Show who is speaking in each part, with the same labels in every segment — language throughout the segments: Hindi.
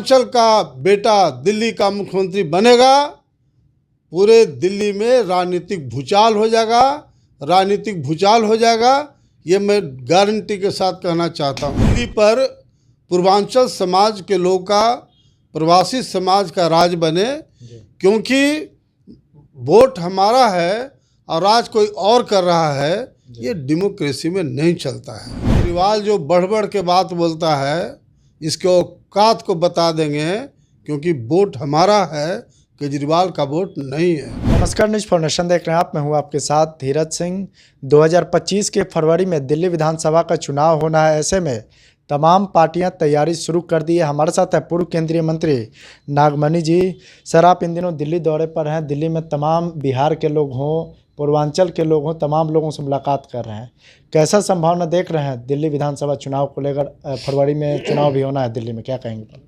Speaker 1: पूर्वांचल का बेटा दिल्ली का मुख्यमंत्री बनेगा, पूरे दिल्ली में राजनीतिक भूचाल हो जाएगा, राजनीतिक भूचाल हो जाएगा। ये मैं गारंटी के साथ कहना चाहता हूँ। दिल्ली पर पूर्वांचल समाज के लोगों का, प्रवासी समाज का राज बने, क्योंकि वोट हमारा है और राज कोई और कर रहा है, ये डेमोक्रेसी में नहीं चलता है। केजरीवाल जो बढ़ बढ़ के बात बोलता है, इसके औकात को बता देंगे, क्योंकि वोट हमारा है, केजरीवाल का वोट नहीं है।
Speaker 2: नमस्कार, न्यूज़ फाउंडेशन देख रहे हैं आप। मैं हूं आपके साथ धीरज सिंह। 2025 के फरवरी में दिल्ली विधानसभा का चुनाव होना है। ऐसे में तमाम पार्टियां तैयारी शुरू कर दी है। हमारे साथ है पूर्व केंद्रीय मंत्री नागमणि जी। सर, आप इन दिनों दिल्ली दौरे पर हैं। दिल्ली में तमाम बिहार के लोग हों, पूर्वांचल के लोग हों, तमाम लोगों से मुलाकात कर रहे हैं। कैसा संभावना देख रहे हैं दिल्ली विधानसभा चुनाव को लेकर? फरवरी में चुनाव भी होना है दिल्ली में, क्या कहेंगे?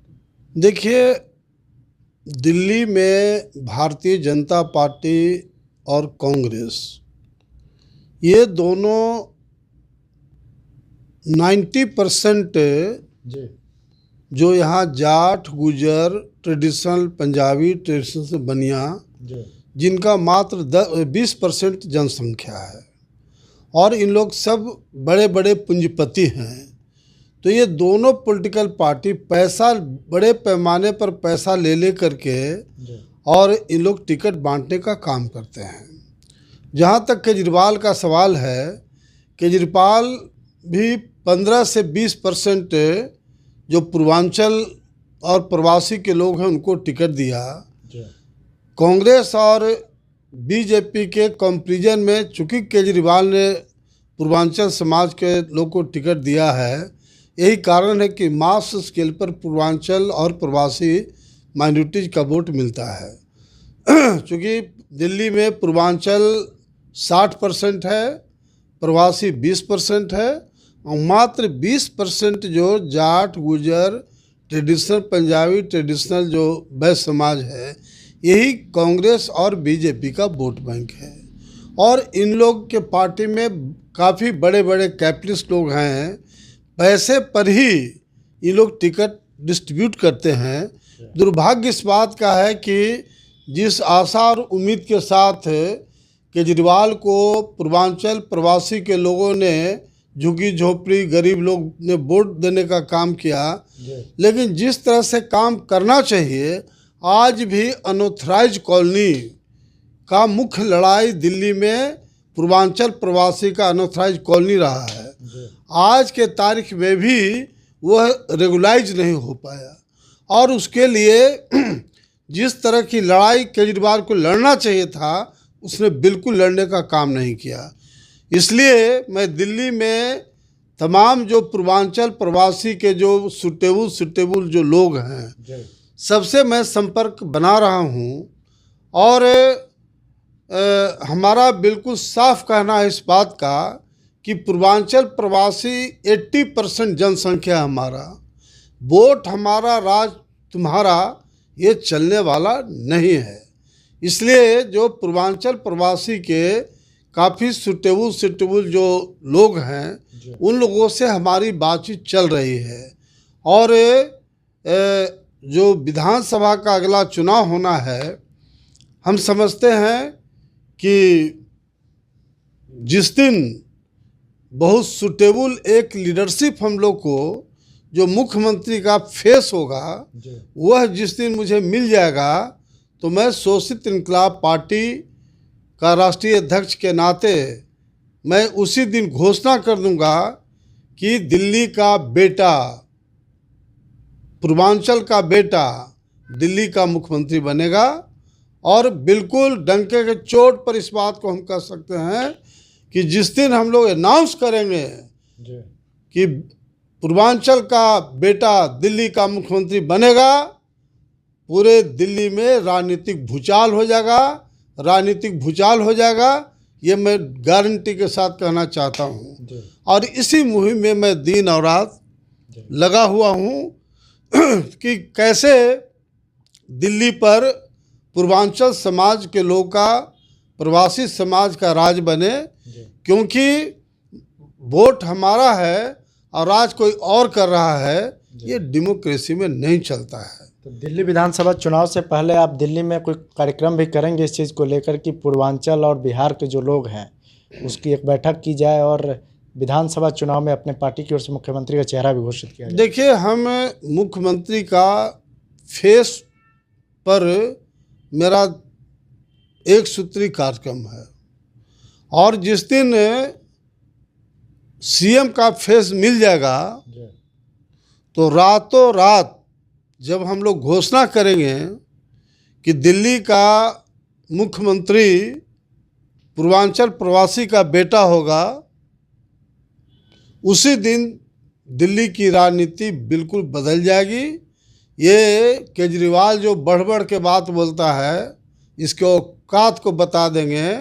Speaker 1: देखिए, दिल्ली में भारतीय जनता पार्टी और कांग्रेस, ये दोनों 90% जो यहाँ जाट, गुजर, ट्रेडिशनल पंजाबी, ट्रेडिशनल बनिया, जिनका मात्र 20% जनसंख्या है, और इन लोग सब बड़े बड़े पूंजीपति हैं। तो ये दोनों पॉलिटिकल पार्टी पैसा, बड़े पैमाने पर पैसा ले करके और इन लोग टिकट बांटने का काम करते हैं। जहाँ तक केजरीवाल का सवाल है, केजरीवाल भी 15 से 20% जो पूर्वांचल और प्रवासी के लोग हैं उनको टिकट दिया। कांग्रेस और बीजेपी के कंपैरिजन में चूँकि केजरीवाल ने पूर्वांचल समाज के लोग को टिकट दिया है, यही कारण है कि मास स्केल पर पूर्वांचल और प्रवासी माइनॉरिटीज का वोट मिलता है। चूँकि दिल्ली में पूर्वांचल 60% है, प्रवासी 20% है, और मात्र 20% जो जाट, गुजर, ट्रेडिशनल पंजाबी, ट्रेडिशनल जो वैश्य समाज है, यही कांग्रेस और बीजेपी का वोट बैंक है। और इन लोग के पार्टी में काफ़ी बड़े बड़े कैपिटलिस्ट लोग हैं, पैसे पर ही ये लोग टिकट डिस्ट्रीब्यूट करते हैं। दुर्भाग्य इस बात का है कि जिस आशा और उम्मीद के साथ केजरीवाल को पूर्वांचल प्रवासी के लोगों ने, झुग्गी झोपड़ी गरीब लोग ने वोट देने का काम किया, लेकिन जिस तरह से काम करना चाहिए, आज भी अनऑथराइज कॉलोनी का मुख्य लड़ाई दिल्ली में पूर्वांचल प्रवासी का अनऑथराइज कॉलोनी रहा है। आज के तारीख में भी वह रेगुलाइज नहीं हो पाया, और उसके लिए जिस तरह की लड़ाई केजरीवाल को लड़ना चाहिए था, उसने बिल्कुल लड़ने का काम नहीं किया। इसलिए मैं दिल्ली में तमाम जो पूर्वांचल प्रवासी के जो सुटेबल जो लोग हैं, सबसे मैं संपर्क बना रहा हूँ। और हमारा बिल्कुल साफ कहना है इस बात का कि पूर्वांचल प्रवासी 80% जनसंख्या हमारा, वोट हमारा, राज तुम्हारा, ये चलने वाला नहीं है। इसलिए जो पूर्वांचल प्रवासी के काफ़ी सुटेबल जो लोग हैं, उन लोगों से हमारी बातचीत चल रही है। और जो विधानसभा का अगला चुनाव होना है, हम समझते हैं कि जिस दिन बहुत सुटेबल एक लीडरशिप हम लोग को, जो मुख्यमंत्री का फेस होगा, वह जिस दिन मुझे मिल जाएगा, तो मैं शोषित इनकलाब पार्टी का राष्ट्रीय अध्यक्ष के नाते मैं उसी दिन घोषणा कर दूंगा कि दिल्ली का बेटा, पूर्वांचल का बेटा दिल्ली का मुख्यमंत्री बनेगा। और बिल्कुल डंके के चोट पर इस बात को हम कह सकते हैं कि जिस दिन हम लोग अनाउंस करेंगे कि पूर्वांचल का बेटा दिल्ली का मुख्यमंत्री बनेगा, पूरे दिल्ली में राजनीतिक भूचाल हो जाएगा, राजनीतिक भूचाल हो जाएगा। ये मैं गारंटी के साथ कहना चाहता हूँ। और इसी मुहिम में मैं दिन और रात लगा हुआ हूँ कि कैसे दिल्ली पर पूर्वांचल समाज के लोग का, प्रवासी समाज का राज बने, क्योंकि वोट हमारा है और राज कोई और कर रहा है, ये डेमोक्रेसी में नहीं चलता है।
Speaker 2: तो दिल्ली विधानसभा चुनाव से पहले आप दिल्ली में कोई कार्यक्रम भी करेंगे इस चीज़ को लेकर कि पूर्वांचल और बिहार के जो लोग हैं उसकी एक बैठक की जाए और विधानसभा चुनाव में अपने पार्टी की ओर से मुख्यमंत्री का चेहरा भी घोषित किया जाए?
Speaker 1: देखिए, हम मुख्यमंत्री का फेस पर मेरा एक सूत्री कार्यक्रम है, और जिस दिन सीएम का फेस मिल जाएगा तो रातों रात जब हम लोग घोषणा करेंगे कि दिल्ली का मुख्यमंत्री पूर्वांचल प्रवासी का बेटा होगा, उसी दिन दिल्ली की राजनीति बिल्कुल बदल जाएगी। ये केजरीवाल जो बढ़ बढ़ के बात बोलता है, इसके औकात को बता देंगे,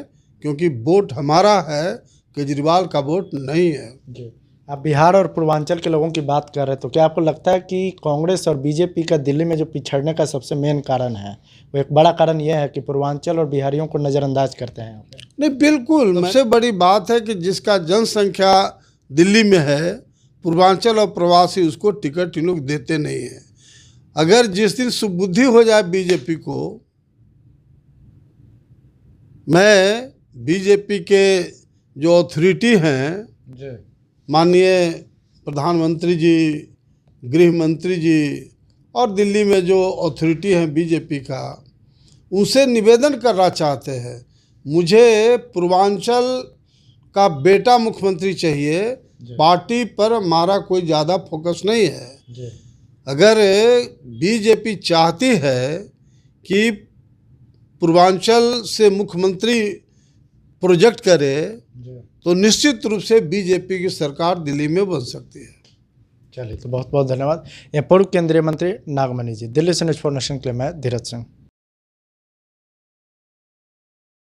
Speaker 1: क्योंकि वोट हमारा है, केजरीवाल का वोट नहीं है।
Speaker 2: जी, आप बिहार और पूर्वांचल के लोगों की बात कर रहे हैं, तो क्या आपको लगता है कि कांग्रेस और बीजेपी का दिल्ली में जो पिछड़ने का सबसे मेन कारण है, वो एक बड़ा कारण यह है कि पूर्वांचल और बिहारियों को नज़रअंदाज करते हैं यहाँ पे?
Speaker 1: नहीं, बिल्कुल। सबसे बड़ी बात है कि जिसका जनसंख्या दिल्ली में है, पूर्वांचल और प्रवासी, उसको टिकट इन लोग देते नहीं हैं। अगर जिस दिन सुबुद्धि हो जाए बीजेपी को, मैं बीजेपी के जो अथॉरिटी हैं, माननीय प्रधानमंत्री जी, गृह मंत्री जी और दिल्ली में जो अथॉरिटी हैं बीजेपी का, उनसे निवेदन करना चाहते हैं, मुझे पूर्वांचल का बेटा मुख्यमंत्री चाहिए। पार्टी पर हमारा कोई ज़्यादा फोकस नहीं है। अगर बीजेपी चाहती है कि पूर्वांचल से मुख्यमंत्री प्रोजेक्ट करे, तो निश्चित रूप से बीजेपी की सरकार दिल्ली में बन सकती है।
Speaker 2: चलिए, तो बहुत बहुत धन्यवाद। ये पूर्व केंद्रीय मंत्री नागमणि जी। दिल्ली से न्यूज़ फॉर नेशन के लिए मैं धीरज सिंह।